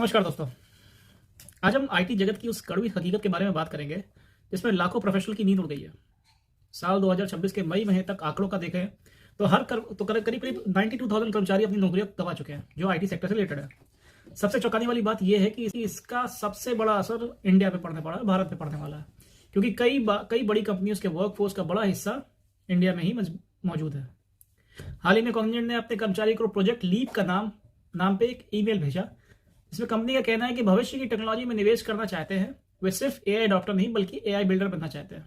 नमस्कार दोस्तों। आज हम आईटी जगत की उस कड़वी हकीकत के बारे में बात करेंगे जिसमें लाखों प्रोफेशनल की नींद उड़ गई है। साल 2026 के मई महीने तक आंकड़ों का देखें तो करीब करीब 92,000 कर्मचारी अपनी नौकरियां गंवा चुके हैं जो आईटी सेक्टर से रिलेटेड है। सबसे चौंकाने वाली बात यह है कि इसका सबसे बड़ा असर इंडिया पे पड़ने वाला है, भारत पे पड़ने वाला है, क्योंकि कई बड़ी कंपनियों के वर्कफोर्स का बड़ा हिस्सा इंडिया में ही मौजूद है। हाल ही में कॉग्निजेंट ने अपने कर्मचारी को प्रोजेक्ट लीप का नाम पे एक ईमेल भेजा। इसमें कंपनी का कहना है कि भविष्य की टेक्नोलॉजी में निवेश करना चाहते हैं, वे सिर्फ एआई अडॉप्टर नहीं बल्कि एआई बिल्डर बनना चाहते हैं।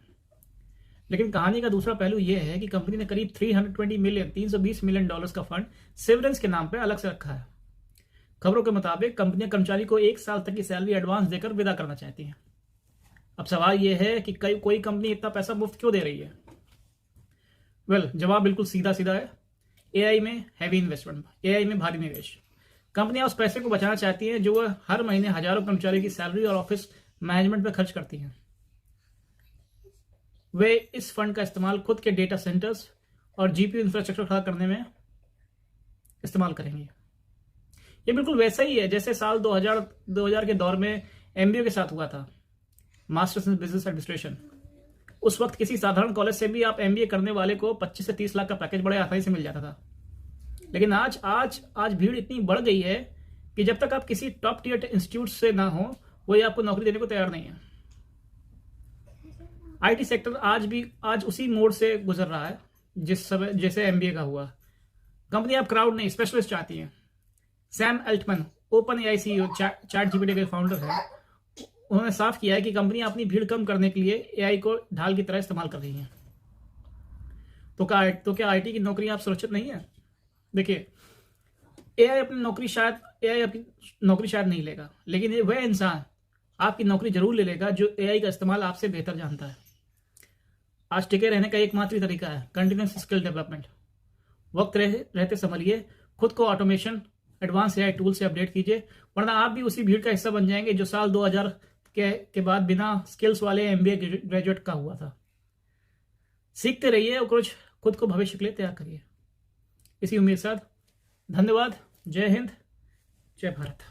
लेकिन कहानी का दूसरा पहलू यह है कि कंपनी ने करीब $320 मिलियन का फंड सेवरेंस के नाम पर अलग से रखा है। खबरों के मुताबिक कंपनियां कर्मचारी को 1 साल तक की सैलरी एडवांस देकर विदा करना चाहती हैं। अब सवाल यह है कि कोई कंपनी इतना पैसा मुफ्त क्यों दे रही है? जवाब बिल्कुल सीधा सीधा है। एआई में हैवी इन्वेस्टमेंट, एआई में भारी निवेश। कंपनियां उस पैसे को बचाना चाहती हैं जो वह हर महीने हजारों कर्मचारियों की सैलरी और ऑफिस मैनेजमेंट पर खर्च करती हैं। वे इस फंड का इस्तेमाल खुद के डेटा सेंटर्स और जीपीयू इंफ्रास्ट्रक्चर खड़ा करने में इस्तेमाल करेंगे। ये बिल्कुल वैसा ही है जैसे साल 2000 के दौर में एमबीए के साथ हुआ था, मास्टर्स इन बिजनेस एडमिनिस्ट्रेशन। उस वक्त किसी साधारण कॉलेज से भी आप एमबीए करने वाले को 25 से 30 लाख का पैकेज बड़े आसानी से मिल जाता था। लेकिन आज भीड़ इतनी बढ़ गई है कि जब तक आप किसी टॉप टियर इंस्टीट्यूट से ना हो, वो आपको नौकरी देने को तैयार नहीं है। आईटी सेक्टर आज उसी मोड से गुजर रहा है जिस समय जैसे एमबीए का हुआ। कंपनी अब क्राउड नहीं, स्पेशलिस्ट चाहती है। Sam Altman, OpenAI CEO, ChatGPT के फाउंडर हैं, उन्होंने साफ किया है कि कंपनी अपनी भीड़ कम करने के लिए एआई को ढाल की तरह इस्तेमाल कर रही है। तो क्या आईटी की नौकरी आप सुरक्षित नहीं है? देखिए, एआई आपकी नौकरी शायद नहीं लेगा, लेकिन वह इंसान आपकी नौकरी जरूर ले लेगा जो एआई का इस्तेमाल आपसे बेहतर जानता है। आज टिके रहने का एकमात्र तरीका है कंटिन्यूअस स्किल डेवलपमेंट। वक्त रहते संभलिए, खुद को ऑटोमेशन, एडवांस एआई टूल से अपडेट कीजिए, वरना आप भी उसी भीड़ का हिस्सा बन जाएंगे जो साल 2000 के बाद बिना स्किल्स वाले एमबीए ग्रेजुएट का हुआ था। सीखते रहिए और कुछ खुद को भविष्य के लिए तैयार करिए। इसी उम्मीद के साथ धन्यवाद। जय हिंद, जय भारत।